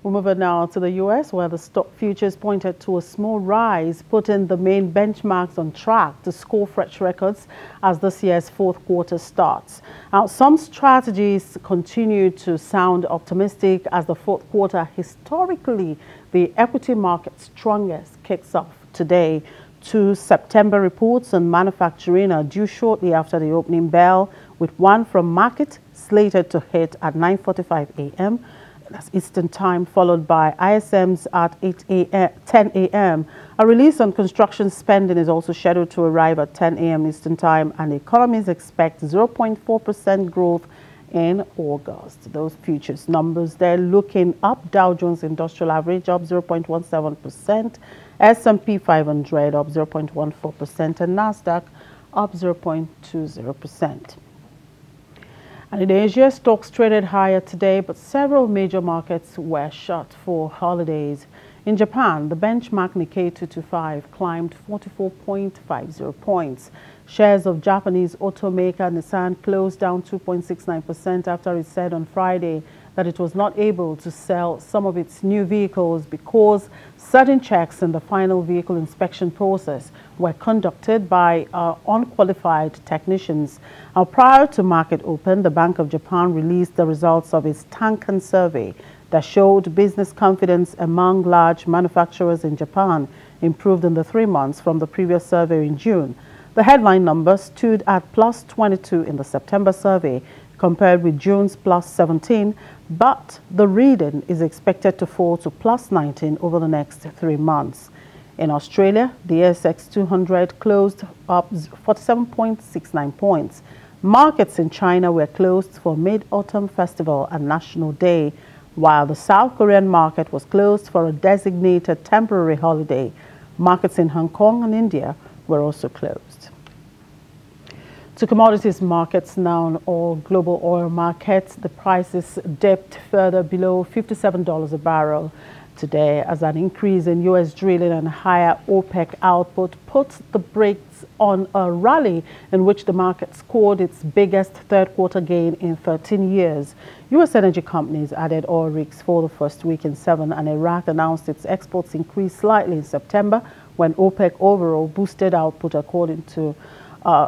We'll move on now to the U.S., where the stock futures pointed to a small rise, putting the main benchmarks on track to score fresh records as this year's fourth quarter starts. Now, some strategies continue to sound optimistic as the fourth quarter, historically the equity market's strongest, kicks off today. Two September reports on manufacturing are due shortly after the opening bell, with one from market slated to hit at 9:45 a.m. That's Eastern Time, followed by ISM's at 10 a.m. A release on construction spending is also scheduled to arrive at 10 a.m. Eastern Time, and economies expect 0.4% growth in August. Those futures numbers, they're looking up. Dow Jones Industrial Average up 0.17%, S&P 500 up 0.14%, and Nasdaq up 0.20%. And in Asia, stocks traded higher today, but several major markets were shut for holidays. In Japan, the benchmark Nikkei 225 climbed 44.50 points. Shares of Japanese automaker Nissan closed down 2.69% after it said on Friday that it was not able to sell some of its new vehicles because certain checks in the final vehicle inspection process were conducted by unqualified technicians. Now, prior to market open, the Bank of Japan released the results of its Tankan survey that showed business confidence among large manufacturers in Japan improved in the 3 months from the previous survey in June. The headline number stood at plus 22 in the September survey, compared with June's plus 17, but the reading is expected to fall to plus 19 over the next 3 months. In Australia, the ASX 200 closed up 47.69 points. Markets in China were closed for Mid-Autumn Festival and National Day, while the South Korean market was closed for a designated temporary holiday. Markets in Hong Kong and India were also closed. To commodities markets now, on all global oil markets, the prices dipped further below $57 a barrel today as an increase in U.S. drilling and higher OPEC output puts the brakes on a rally in which the market scored its biggest third quarter gain in 13 years. U.S. energy companies added oil rigs for the first week in 7, and Iraq announced its exports increased slightly in September when OPEC overall boosted output, according to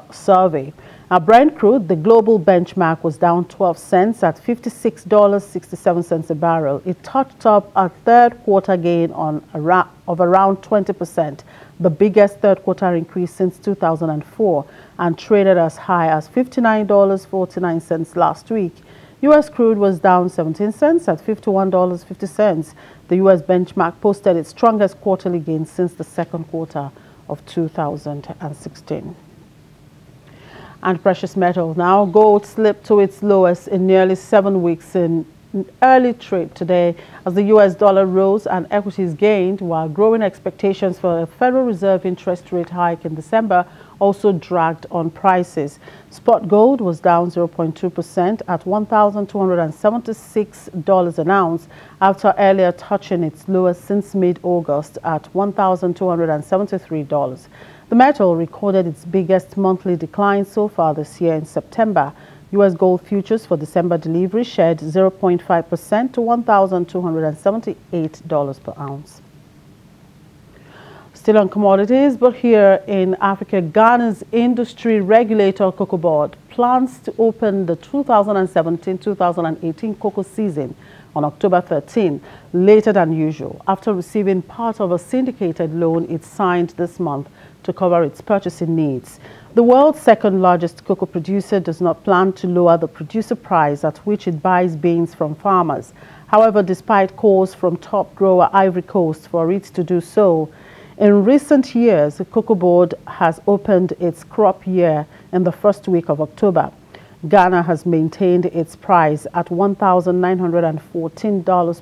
survey. Now, Brent crude, the global benchmark, was down 12 cents at $56.67 a barrel. It touched up a third quarter gain of around 20%, the biggest third quarter increase since 2004, and traded as high as $59.49 last week. U.S. crude was down 17 cents at $51.50. The U.S. benchmark posted its strongest quarterly gain since the second quarter of 2016. And precious metal now, gold slipped to its lowest in nearly 7 weeks in early trade today as the U.S. dollar rose and equities gained, while growing expectations for a Federal Reserve interest rate hike in December also dragged on prices. Spot gold was down 0.2% at $1,276 an ounce after earlier touching its lowest since mid-August at $1,273. The metal recorded its biggest monthly decline so far this year in September. U.S. gold futures for December delivery shed 0.5% to $1,278 per ounce. Still on commodities, but here in Africa, Ghana's industry regulator, Cocoa Board, plans to open the 2017-2018 cocoa season on October 13, later than usual, after receiving part of a syndicated loan it signed this month to cover its purchasing needs. The world's second largest cocoa producer does not plan to lower the producer price at which it buys beans from farmers. However, despite calls from top grower Ivory Coast for it to do so, in recent years, the Cocoa Board has opened its crop year in the first week of October. Ghana has maintained its price at $1,914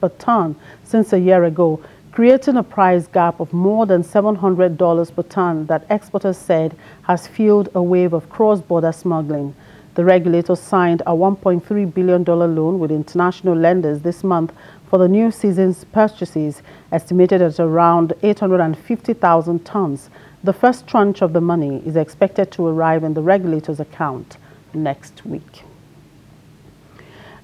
per ton since a year ago, creating a price gap of more than $700 per ton that exporters said has fueled a wave of cross-border smuggling. The regulator signed a $1.3 billion loan with international lenders this month for the new season's purchases, estimated at around 850,000 tons. The first tranche of the money is expected to arrive in the regulator's account next week.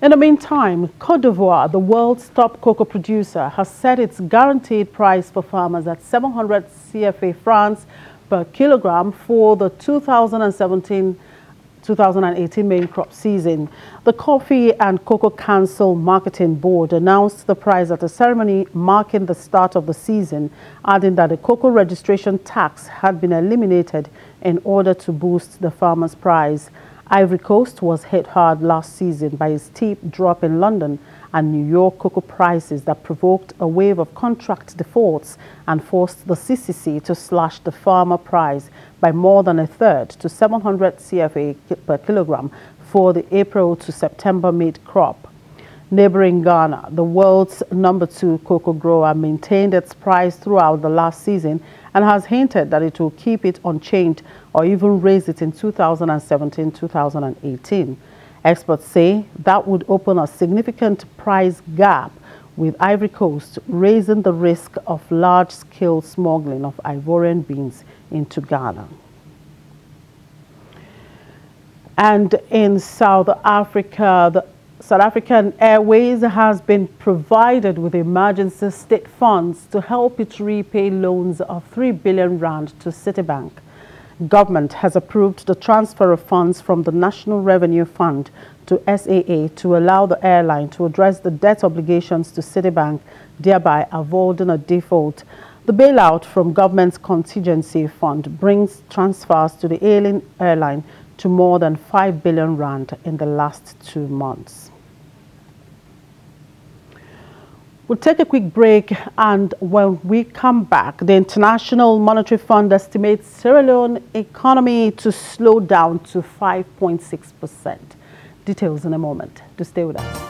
In the meantime, Côte d'Ivoire, the world's top cocoa producer, has set its guaranteed price for farmers at 700 CFA francs per kilogram for the 2017-2018 main crop season. The Coffee and Cocoa Council Marketing Board announced the price at a ceremony marking the start of the season, adding that the cocoa registration tax had been eliminated in order to boost the farmers' price. Ivory Coast was hit hard last season by a steep drop in London and New York cocoa prices that provoked a wave of contract defaults and forced the CCC to slash the farmer price by more than a third to 700 CFA per kilogram for the April to September mid-crop. Neighboring Ghana, the world's #2 cocoa grower, maintained its price throughout the last season and has hinted that it will keep it unchanged or even raise it in 2017-2018. Experts say that would open a significant price gap, with Ivory Coast raising the risk of large-scale smuggling of Ivorian beans into Ghana. And in South Africa, the South African Airways has been provided with emergency state funds to help it repay loans of 3 billion rand to Citibank. Government has approved the transfer of funds from the National Revenue Fund to SAA to allow the airline to address the debt obligations to Citibank, thereby avoiding a default. The bailout from government's contingency fund brings transfers to the ailing airline to more than 5 billion rand in the last 2 months. We'll take a quick break, and when we come back, the International Monetary Fund estimates Sierra Leone economy to slow down to 5.6%. Details in a moment. Do stay with us.